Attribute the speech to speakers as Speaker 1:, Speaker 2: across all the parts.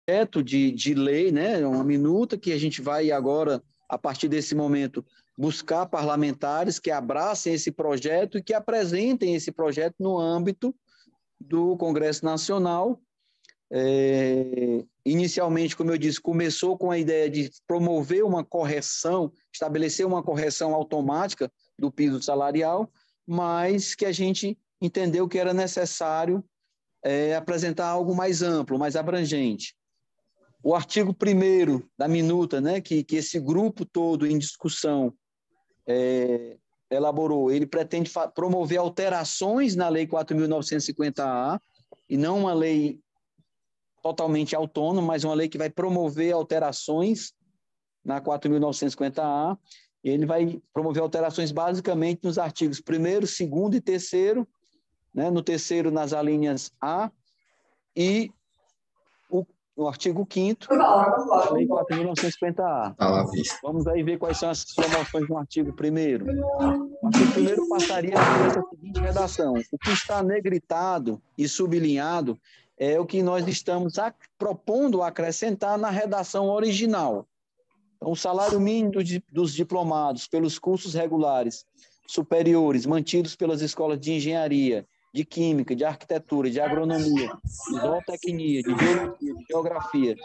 Speaker 1: projeto de lei, né, uma minuta que a gente vai agora, a partir desse momento, buscar parlamentares que abracem esse projeto e que apresentem esse projeto no âmbito do Congresso Nacional. Inicialmente, como eu disse, começou com a ideia de promover uma correção, estabelecer uma correção automática do piso salarial, mas que a gente entendeu que era necessário apresentar algo mais amplo, mais abrangente. O artigo 1º da minuta, né, que esse grupo todo em discussão elaborou, ele pretende promover alterações na Lei 4.950-A, e não uma lei totalmente autônoma, mas uma lei que vai promover alterações na 4.950-A. Ele vai promover alterações basicamente nos artigos 1º, 2º e 3º, né, no 3º nas alíneas A, e no artigo 5º da Lei 4.950-A. Vamos aí ver quais são as promoções no artigo 1º. O artigo 1º passaria por essa seguinte redação: o que está negritado e sublinhado é o que nós estamos propondo acrescentar na redação original. Então, o salário mínimo dos diplomados pelos cursos regulares superiores mantidos pelas escolas de engenharia, de química, de arquitetura, de agronomia, de zootecnia, de biologia, de geografia,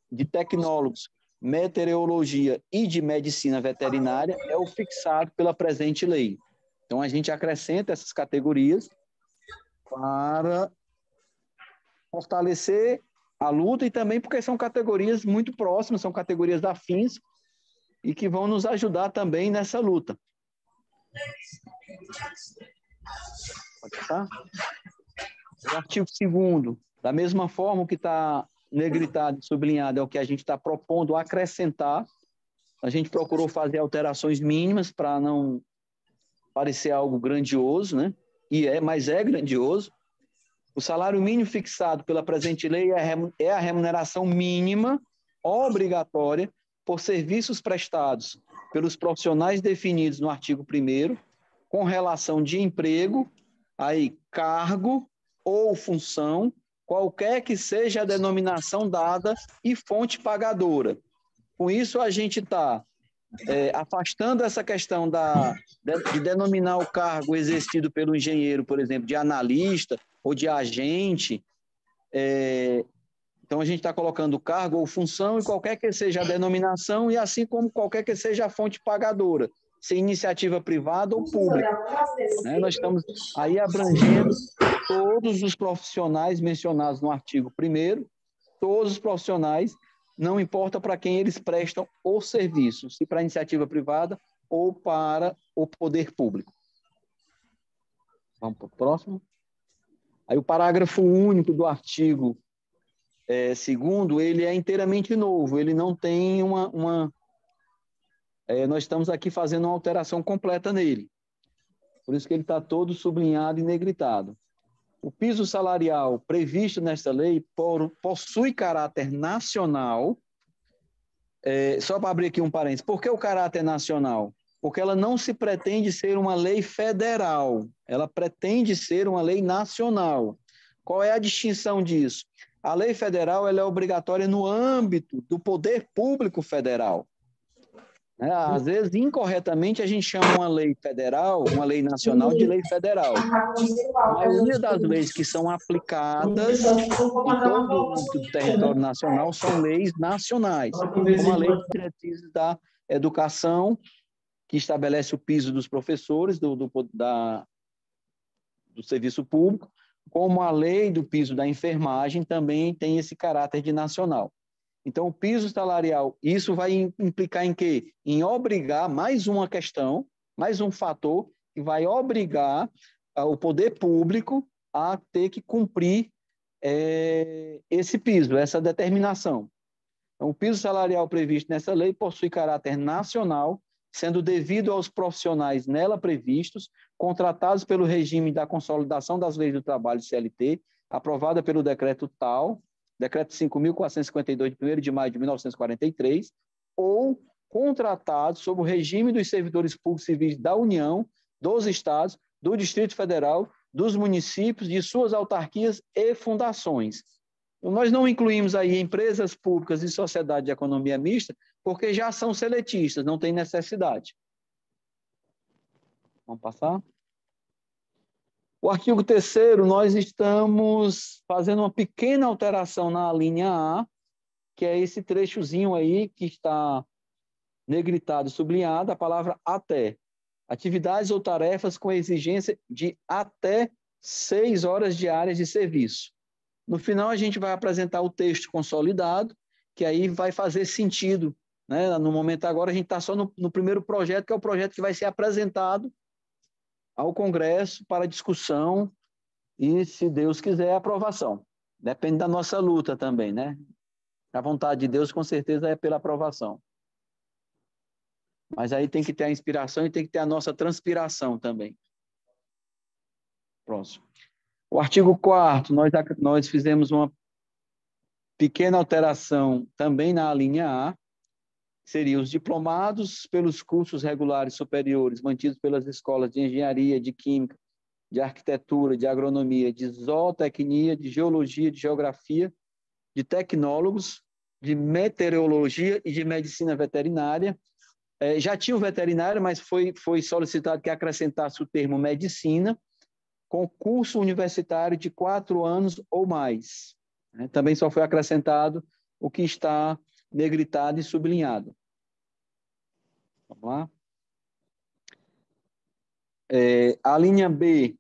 Speaker 1: de tecnólogos, meteorologia e de medicina veterinária é o fixado pela presente lei. Então, a gente acrescenta essas categorias para fortalecer a luta e também porque são categorias muito próximas, são categorias afins e que vão nos ajudar também nessa luta. Pode passar? O artigo 2º, da mesma forma que está negritado e sublinhado, é o que a gente está propondo acrescentar. A gente procurou fazer alterações mínimas para não parecer algo grandioso, né? Mas é grandioso. O salário mínimo fixado pela presente lei é a remuneração mínima obrigatória por serviços prestados pelos profissionais definidos no artigo 1º, com relação de emprego, aí cargo ou função, qualquer que seja a denominação dada e fonte pagadora. Com isso, a gente está afastando essa questão de denominar o cargo exercido pelo engenheiro, por exemplo, de analista ou de agente. Então, a gente está colocando cargo ou função e qualquer que seja a denominação, e assim como qualquer que seja a fonte pagadora, se iniciativa privada ou pública. Né? Nós estamos aí abrangendo todos os profissionais mencionados no artigo 1º, todos os profissionais, não importa para quem eles prestam o serviço, se para a iniciativa privada ou para o poder público. Vamos para o próximo. Aí o parágrafo único do artigo 2º, ele é inteiramente novo, ele não tem nós estamos aqui fazendo uma alteração completa nele. Por isso que ele está todo sublinhado e negritado. O piso salarial previsto nesta lei possui caráter nacional. Só para abrir aqui um parênteses, por que o caráter nacional? Porque ela não se pretende ser uma lei federal, ela pretende ser uma lei nacional. Qual é a distinção disso? A lei federal ela é obrigatória no âmbito do poder público federal. Às vezes, incorretamente, a gente chama uma lei federal, uma lei nacional, de lei federal. A maioria das leis que são aplicadas em todo o âmbito do território nacional são leis nacionais, como a Lei de Diretrizes da Educação, que estabelece o piso dos professores do serviço público, como a Lei do piso da enfermagem também tem esse caráter de nacional. Então, o piso salarial, isso vai implicar em quê? Em obrigar, mais uma questão, mais um fator, que vai obrigar o poder público a ter que cumprir esse piso, essa determinação. Então, o piso salarial previsto nessa lei possui caráter nacional, sendo devido aos profissionais nela previstos, contratados pelo regime da Consolidação das Leis do Trabalho, CLT, aprovada pelo decreto tal, Decreto 5.452, de 1º de maio de 1943, ou contratados sob o regime dos servidores públicos civis da União, dos Estados, do Distrito Federal, dos municípios, de suas autarquias e fundações. Nós não incluímos aí empresas públicas e sociedade de economia mista, porque já são seletistas, não tem necessidade. Vamos passar? O artigo 3º, nós estamos fazendo uma pequena alteração na linha A, que é esse trechozinho aí que está negritado e sublinhado, a palavra até. Atividades ou tarefas com exigência de até 6 horas diárias de serviço. No final, a gente vai apresentar o texto consolidado, que aí vai fazer sentido, né? No momento agora, a gente está só no primeiro projeto, que é o projeto que vai ser apresentado ao Congresso para discussão e, se Deus quiser, aprovação. Depende da nossa luta também, né? A vontade de Deus, com certeza, é pela aprovação. Mas aí tem que ter a inspiração e tem que ter a nossa transpiração também. Próximo. O artigo 4º, nós fizemos uma pequena alteração também na linha A, seria os diplomados pelos cursos regulares superiores mantidos pelas escolas de engenharia, de química, de arquitetura, de agronomia, de zootecnia, de geologia, de geografia, de tecnólogos, de meteorologia e de medicina veterinária. Já tinha o veterinário, mas foi solicitado que acrescentasse o termo medicina, com curso universitário de 4 anos ou mais. Também só foi acrescentado o que está negritado e sublinhado. Vamos lá. A linha B,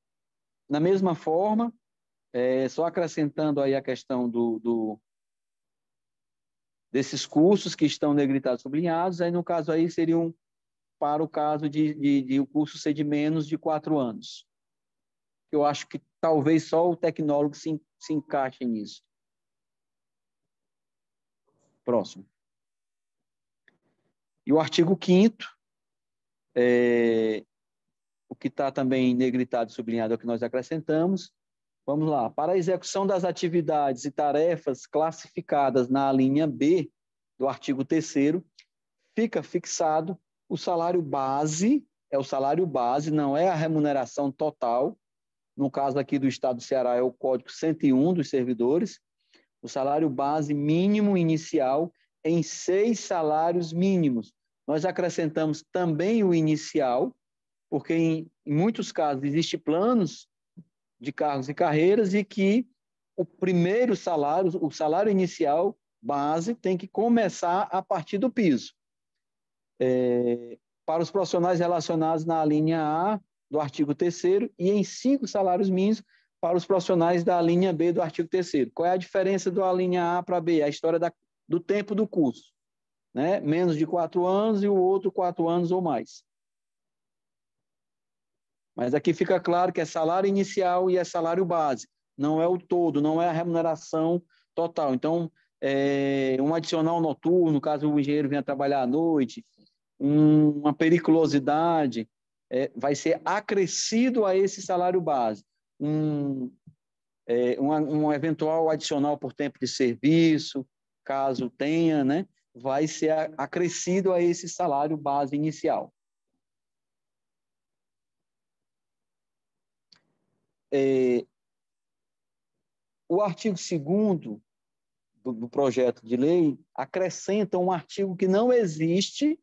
Speaker 1: na mesma forma, só acrescentando aí a questão desses cursos que estão negritados e sublinhados, aí no caso aí seriam para o caso de o curso ser de menos de 4 anos. Eu acho que talvez só o tecnólogo se encaixe nisso. Próximo. E o artigo 5º, o que está também negritado e sublinhado é o que nós acrescentamos. Vamos lá. Para a execução das atividades e tarefas classificadas na linha B do artigo 3º, fica fixado o salário base, é o salário base, não é a remuneração total. No caso aqui do Estado do Ceará é o Código 101 dos servidores, o salário base mínimo inicial em 6 salários mínimos. Nós acrescentamos também o inicial, porque em muitos casos existem planos de cargos e carreiras e que o primeiro salário, o salário inicial base, tem que começar a partir do piso. Para os profissionais relacionados na linha A do artigo 3º e em 5 salários mínimos para os profissionais da linha B do artigo 3º. Qual é a diferença da linha A para B? A história do tempo do curso, né? Menos de 4 anos e o outro 4 anos ou mais. Mas aqui fica claro que é salário inicial e é salário base. Não é o todo, não é a remuneração total. Então, um adicional noturno, caso o engenheiro venha trabalhar à noite, uma periculosidade, vai ser acrescido a esse salário base. Um eventual adicional por tempo de serviço, caso tenha, né, vai ser acrescido a esse salário base inicial. O artigo 2º do projeto de lei acrescenta um artigo que não existe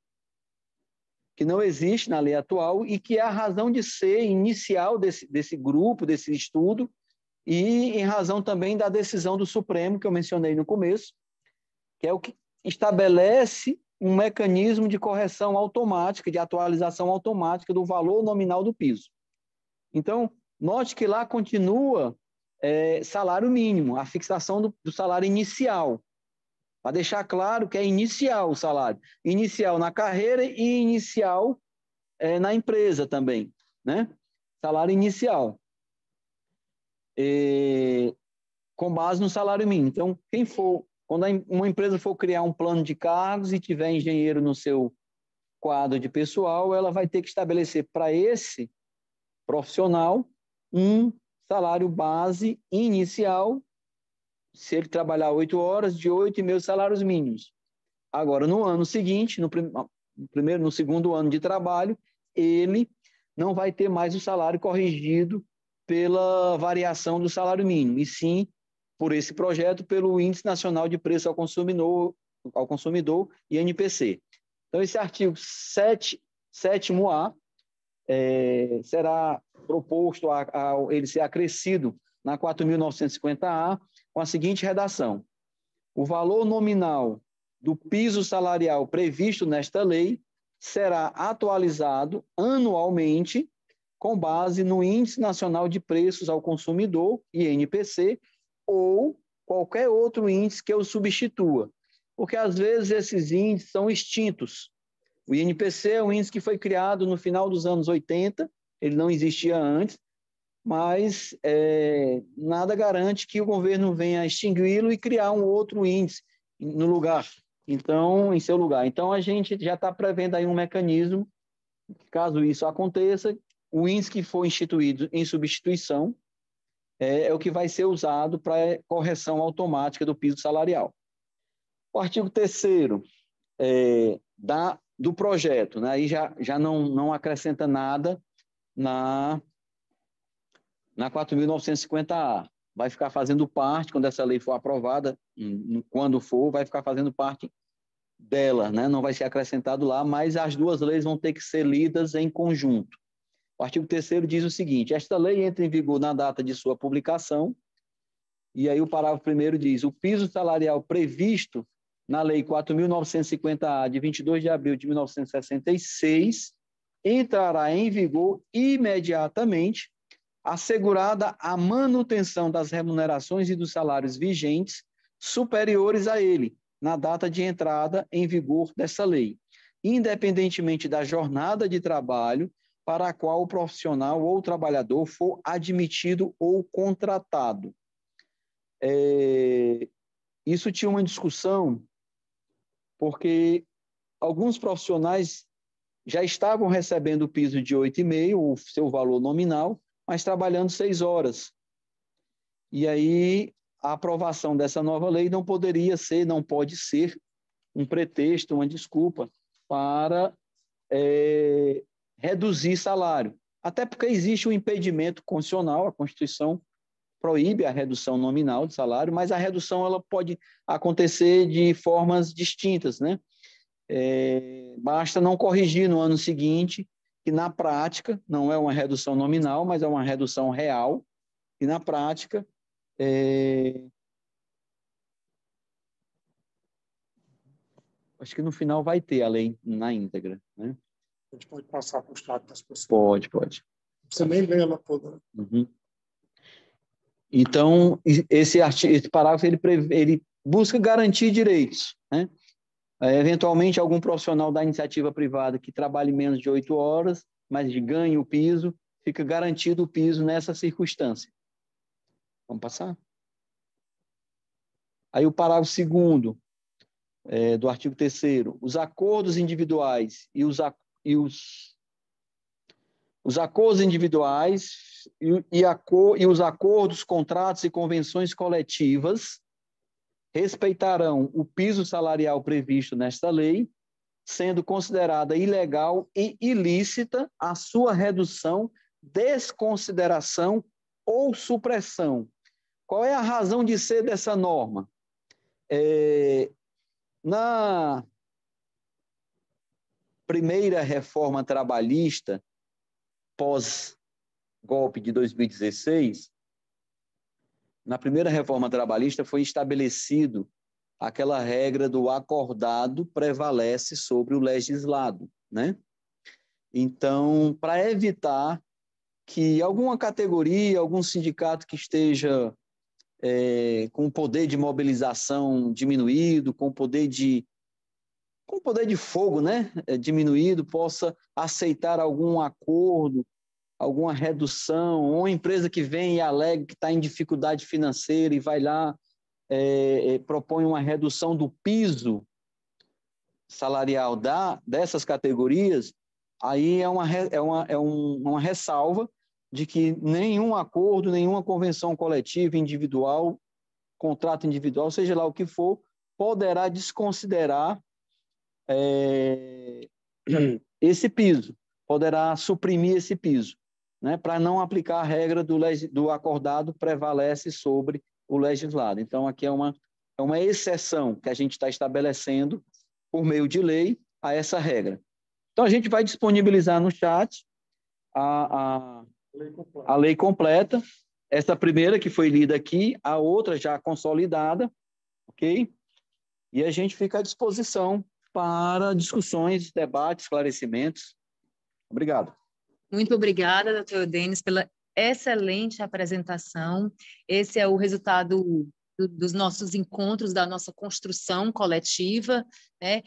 Speaker 1: na lei atual e que é a razão de ser inicial desse grupo, desse estudo, e em razão também da decisão do Supremo, que eu mencionei no começo, que é o que estabelece um mecanismo de correção automática, de atualização automática do valor nominal do piso. Então, note que lá continua salário mínimo, a fixação do salário inicial, para deixar claro que é inicial o salário, inicial na carreira e inicial na empresa também, né? Salário inicial, com base no salário mínimo. Então, quando uma empresa for criar um plano de cargos e tiver engenheiro no seu quadro de pessoal, ela vai ter que estabelecer para esse profissional um salário base inicial, se ele trabalhar 8 horas, de 8,5 salários mínimos. Agora, no ano seguinte, no segundo ano de trabalho, ele não vai ter mais o salário corrigido pela variação do salário mínimo, e sim por esse projeto, pelo Índice Nacional de Preço ao Consumidor, INPC. Então, esse artigo 7º-A será proposto a ele ser acrescido na 4.950-A com a seguinte redação: o valor nominal do piso salarial previsto nesta lei será atualizado anualmente com base no Índice Nacional de Preços ao Consumidor, INPC, ou qualquer outro índice que o substitua, porque às vezes esses índices são extintos. O INPC é um índice que foi criado no final dos anos 80, ele não existia antes, mas nada garante que o governo venha extingui-lo e criar um outro índice no lugar. Então, em seu lugar. Então, a gente já está prevendo aí um mecanismo, caso isso aconteça, o índice que for instituído em substituição é o que vai ser usado para correção automática do piso salarial. O artigo 3º do projeto, né? Aí já não acrescenta nada na 4.950-A. Vai ficar fazendo parte, quando essa lei for aprovada, quando for, vai ficar fazendo parte dela, né? Não vai ser acrescentado lá, mas as duas leis vão ter que ser lidas em conjunto. O artigo 3º diz o seguinte: esta lei entra em vigor na data de sua publicação, e aí o parágrafo 1º diz: o piso salarial previsto na Lei 4.950-A, de 22 de abril de 1966, entrará em vigor imediatamente, assegurada a manutenção das remunerações e dos salários vigentes superiores a ele, na data de entrada em vigor dessa lei, independentemente da jornada de trabalho para a qual o profissional ou o trabalhador for admitido ou contratado. Isso tinha uma discussão, porque alguns profissionais já estavam recebendo o piso de 8,5, o seu valor nominal, mas trabalhando 6 horas. E aí, a aprovação dessa nova lei não pode ser um pretexto, uma desculpa para reduzir salário. Até porque existe um impedimento constitucional, a Constituição proíbe a redução nominal de salário, mas a redução ela pode acontecer de formas distintas, né? Basta não corrigir no ano seguinte, que na prática não é uma redução nominal, mas é uma redução real, e na prática acho que no final vai ter a lei na íntegra, né?
Speaker 2: A gente pode passar para o estado das pessoas.
Speaker 1: Pode.
Speaker 2: Você nem lê ela toda.
Speaker 1: Uhum. Então, esse parágrafo ele busca garantir direitos, né? Eventualmente, algum profissional da iniciativa privada que trabalhe menos de 8 horas, mas ganhe o piso, fica garantido o piso nessa circunstância. Vamos passar? Aí o parágrafo 2º do artigo 3º, os acordos individuais e os acordos individuais e os acordos, contratos e convenções coletivas respeitarão o piso salarial previsto nesta lei, sendo considerada ilegal e ilícita a sua redução, desconsideração ou supressão. Qual é a razão de ser dessa norma? Na primeira reforma trabalhista, pós-golpe de 2016, na primeira reforma trabalhista foi estabelecido aquela regra do acordado prevalece sobre o legislado, né? Então, para evitar que alguma categoria, algum sindicato que esteja com o poder de mobilização diminuído, com o poder de fogo, né, diminuído, possa aceitar algum acordo, alguma redução, ou uma empresa que vem e alega que está em dificuldade financeira e vai lá, propõe uma redução do piso salarial dessas categorias, aí é uma ressalva de que nenhum acordo, nenhuma convenção coletiva, individual, contrato individual, seja lá o que for, poderá desconsiderar esse piso, poderá suprimir esse piso, né, para não aplicar a regra do acordado prevalece sobre o legislado. Então, aqui é uma exceção que a gente está estabelecendo por meio de lei a essa regra. Então, a gente vai disponibilizar no chat a lei completa, essa primeira que foi lida aqui, a outra já consolidada, ok? E a gente fica à disposição para discussões, debates, esclarecimentos. Obrigado.
Speaker 3: Muito obrigada, doutor Eudênio, pela excelente apresentação. Esse é o resultado dos nossos encontros, da nossa construção coletiva, né?